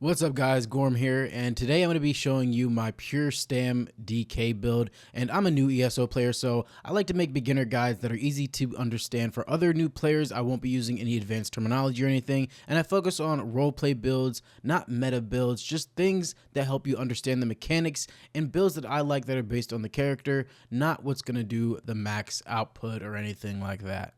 What's up guys, Gorm here, and today I'm going to be showing you my pure StamDK build. And I'm a new ESO player, so I like to make beginner guides that are easy to understand for other new players. I won't be using any advanced terminology or anything, and I focus on roleplay builds, not meta builds, just things that help you understand the mechanics and builds that I like that are based on the character, not what's going to do the max output or anything like that.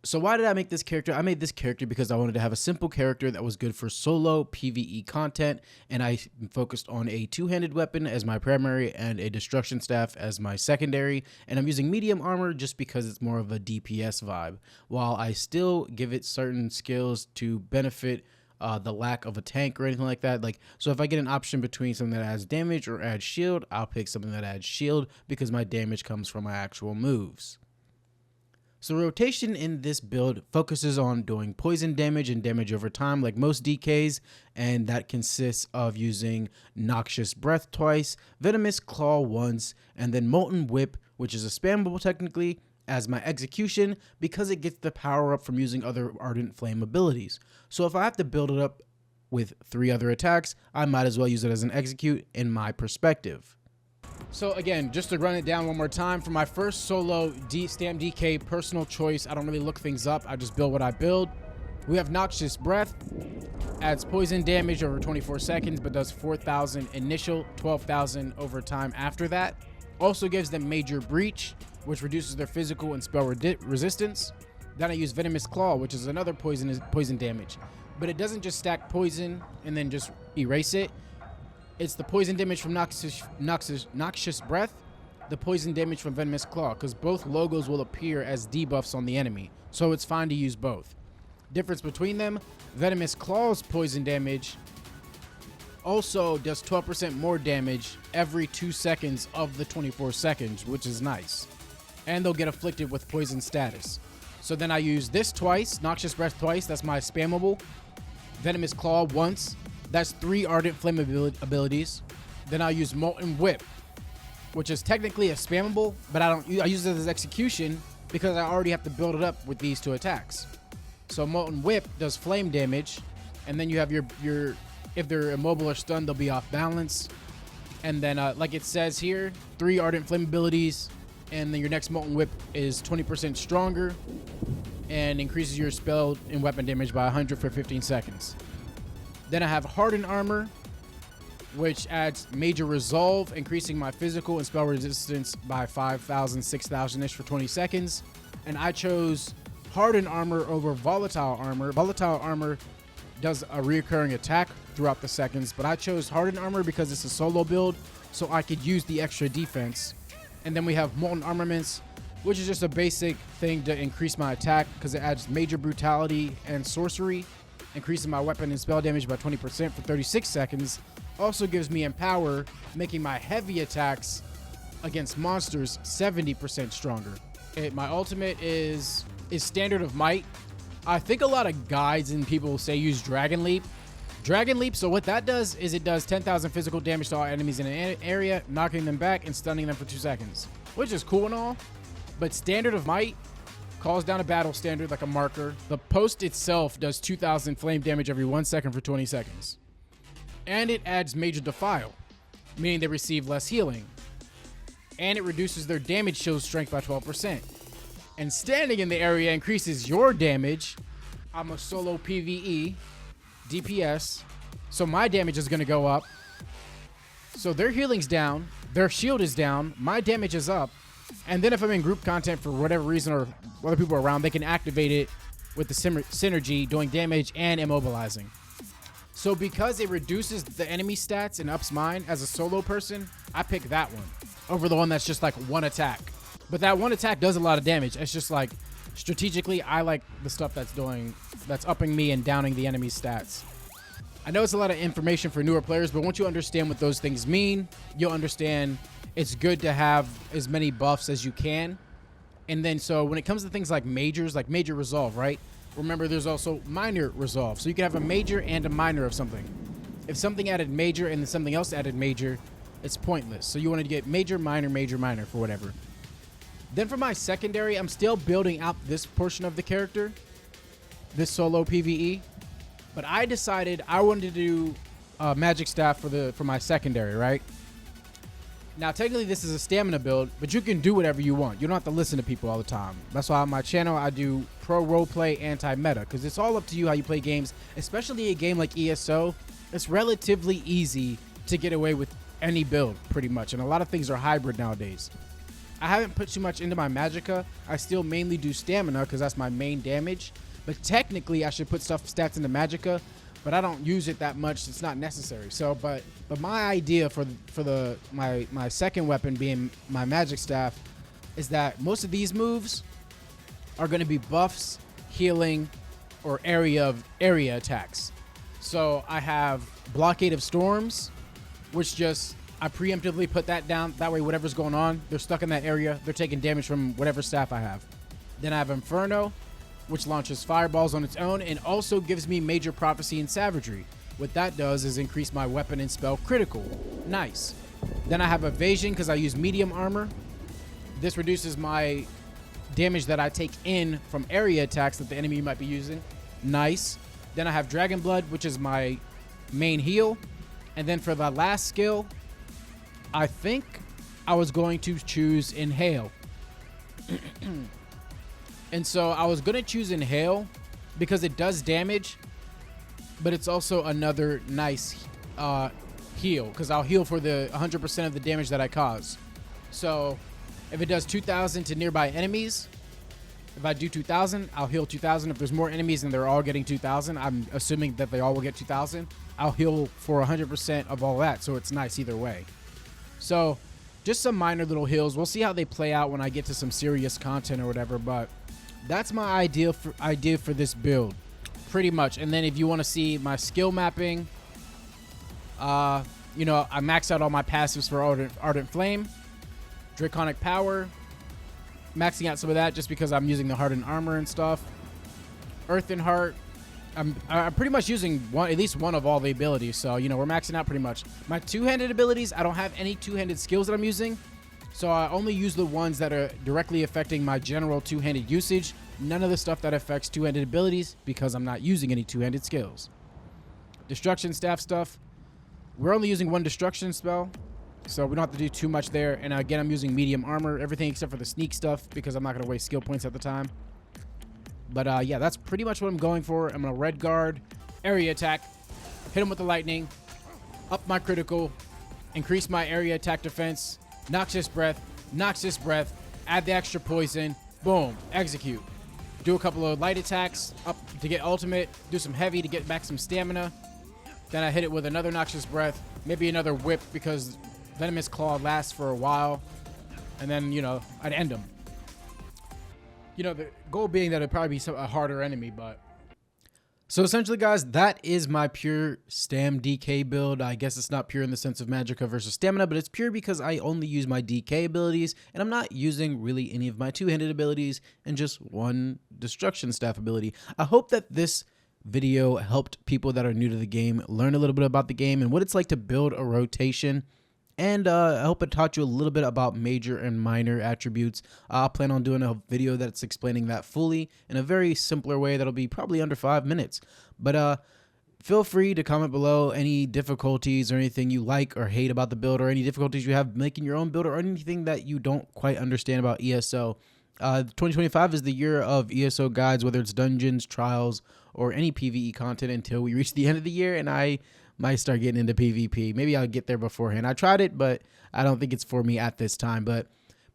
So why did I make this character? I made this character because I wanted to have a simple character that was good for solo PvE content, and I focused on a two-handed weapon as my primary and a destruction staff as my secondary, and I'm using medium armor just because it's more of a DPS vibe, while I still give it certain skills to benefit the lack of a tank or anything like that. So if I get an option between something that adds damage or adds shield, I'll pick something that adds shield because my damage comes from my actual moves. So rotation in this build focuses on doing poison damage and damage over time like most DKs, and that consists of using Noxious Breath twice, Venomous Claw once, and then Molten Whip, which is a spammable technically, as my execution because it gets the power up from using other Ardent Flame abilities. So if I have to build it up with 3 other attacks, I might as well use it as an execute in my perspective. So again, just to run it down one more time, for my first solo StamDK personal choice, I don't really look things up, I just build what I build. We have Noxious Breath, adds poison damage over 24 seconds, but does 4,000 initial, 12,000 over time after that. Also gives them Major Breach, which reduces their physical and spell resistance. Then I use Venomous Claw, which is another poison damage. But it doesn't just stack poison and then just erase it. It's the poison damage from Noxious Breath, the poison damage from Venomous Claw, because both logos will appear as debuffs on the enemy, so it's fine to use both. Difference between them, Venomous Claw's poison damage also does 12% more damage every 2 seconds of the 24 seconds, which is nice. And they'll get afflicted with poison status. So then I use this twice, Noxious Breath twice, that's my spammable. Venomous Claw once. That's 3 Ardent Flame abilities. Then I'll use Molten Whip, which is technically a spammable, but I use it as execution because I already have to build it up with these 2 attacks. So Molten Whip does flame damage, and then you have your if they're immobile or stunned, they'll be off balance. And then like it says here, 3 Ardent Flame abilities, and then your next Molten Whip is 20% stronger and increases your spell and weapon damage by 100 for 15 seconds. Then I have Hardened Armor, which adds Major Resolve, increasing my physical and spell resistance by 5,000, 6,000-ish for 20 seconds. And I chose Hardened Armor over Volatile Armor. Volatile Armor does a recurring attack throughout the seconds, but I chose Hardened Armor because it's a solo build, so I could use the extra defense. And then we have Molten Armaments, which is just a basic thing to increase my attack because it adds Major Brutality and Sorcery, increasing my weapon and spell damage by 20% for 36 seconds. Also gives me Empower, making my heavy attacks against monsters 70% stronger. My ultimate is Standard of Might. I think a lot of guides and people say use Dragon Leap. Dragon Leap, so what that does is it does 10,000 physical damage to all enemies in an area, knocking them back and stunning them for 2 seconds, which is cool and all. But Standard of Might calls down a battle standard like a marker. The post itself does 2,000 flame damage every 1 second for 20 seconds. And it adds Major Defile, meaning they receive less healing. And it reduces their damage shield strength by 12%. And standing in the area increases your damage. I'm a solo PvE, DPS, so my damage is going to go up. So their healing's down, their shield is down, my damage is up. And then if I'm in group content for whatever reason or other people are around, they can activate it with the synergy, doing damage and immobilizing. So because it reduces the enemy stats and ups mine as a solo person, I pick that one over the one that's just like 1 attack. But that 1 attack does a lot of damage. It's just like strategically, I like the stuff that's upping me and downing the enemy's stats. I know it's a lot of information for newer players, but once you understand what those things mean, you'll understand it's good to have as many buffs as you can. And then so when it comes to things like majors, like Major Resolve, right? Remember there's also Minor Resolve. So you can have a major and a minor of something. If something added major and then something else added major, it's pointless. So you want to get major, minor for whatever. Then for my secondary, I'm still building out this portion of the character, this solo PvE. But I decided I wanted to do magic staff for my secondary, right? Now, technically, this is a stamina build, but you can do whatever you want. You don't have to listen to people all the time. That's why on my channel, I do pro roleplay, anti-meta, because it's all up to you how you play games, especially a game like ESO. It's relatively easy to get away with any build, pretty much, and a lot of things are hybrid nowadays. I haven't put too much into my magicka. I still mainly do stamina, because that's my main damage, but technically, I should put stats into magicka, but I don't use it that much. It's not necessary. So, but my idea for my second weapon being my magic staff is that most of these moves are going to be buffs, healing, or area attacks. So I have Blockade of Storms, which just I preemptively put that down. That way, whatever's going on, they're stuck in that area. They're taking damage from whatever staff I have. Then I have Inferno, which launches fireballs on its own and also gives me Major Prophecy and Savagery. What that does is increase my weapon and spell critical. Nice. Then I have Evasion because I use medium armor. This reduces my damage that I take in from area attacks that the enemy might be using. Nice. Then I have Dragon Blood, which is my main heal. And then for the last skill, I think I was going to choose Inhale. And so I was going to choose Inhale because it does damage, but it's also another nice heal because I'll heal for the 100% of the damage that I cause. So if it does 2,000 to nearby enemies, if I do 2,000, I'll heal 2,000. If there's more enemies and they're all getting 2,000, I'm assuming that they all will get 2,000. I'll heal for 100% of all that, so it's nice either way. So just some minor little heals. We'll see how they play out when I get to some serious content or whatever, but that's my idea for this build, pretty much. And then if you want to see my skill mapping, you know, I maxed out all my passives for Ardent Flame, Draconic Power, maxing out some of that just because I'm using the Hardened Armor and stuff. Earth and Heart, I'm pretty much using at least one of all the abilities, so, you know, we're maxing out pretty much. My two-handed abilities, I don't have any two-handed skills that I'm using, so I only use the ones that are directly affecting my general two-handed usage. None of the stuff that affects two-handed abilities because I'm not using any two-handed skills. Destruction staff stuff, we're only using one destruction spell, so we don't have to do too much there. And again, I'm using medium armor, everything except for the sneak stuff because I'm not going to waste skill points at the time. But yeah, that's pretty much what I'm going for. I'm going to red guard, area attack, hit him with the lightning, up my critical, increase my area attack defense, Noxious Breath, add the extra poison, boom, execute. Do a couple of light attacks up to get ultimate, do some heavy to get back some stamina. Then I hit it with another Noxious Breath, maybe another whip because Venomous Claw lasts for a while. And then, you know, I'd end him. You know, the goal being that it'd probably be a harder enemy, but... So essentially, guys, that is my pure StamDK build. I guess it's not pure in the sense of magicka versus stamina, but it's pure because I only use my DK abilities, and I'm not using really any of my two-handed abilities and just one destruction staff ability. I hope that this video helped people that are new to the game learn a little bit about the game and what it's like to build a rotation. And I hope it taught you a little bit about major and minor attributes. I'll plan on doing a video that's explaining that fully in a very simpler way that'll be probably under 5 minutes. But feel free to comment below any difficulties or anything you like or hate about the build or any difficulties you have making your own build or anything that you don't quite understand about ESO. 2025 is the year of ESO guides, whether it's dungeons, trials, or any PvE content until we reach the end of the year and I might start getting into PvP. Maybe I'll get there beforehand. I tried it, but I don't think it's for me at this time. But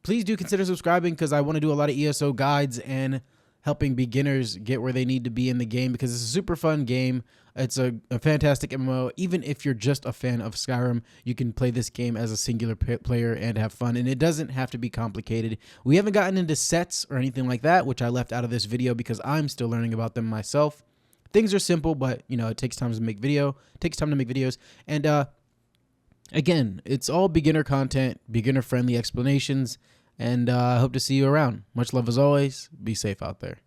please do consider subscribing because I want to do a lot of ESO guides and helping beginners get where they need to be in the game because it's a super fun game. It's a fantastic MMO. Even if you're just a fan of Skyrim, you can play this game as a singular player and have fun. And it doesn't have to be complicated. We haven't gotten into sets or anything like that, which I left out of this video because I'm still learning about them myself. Things are simple, but, you know, it takes time to make videos. And again, it's all beginner content, beginner-friendly explanations, and I hope to see you around. Much love as always. Be safe out there.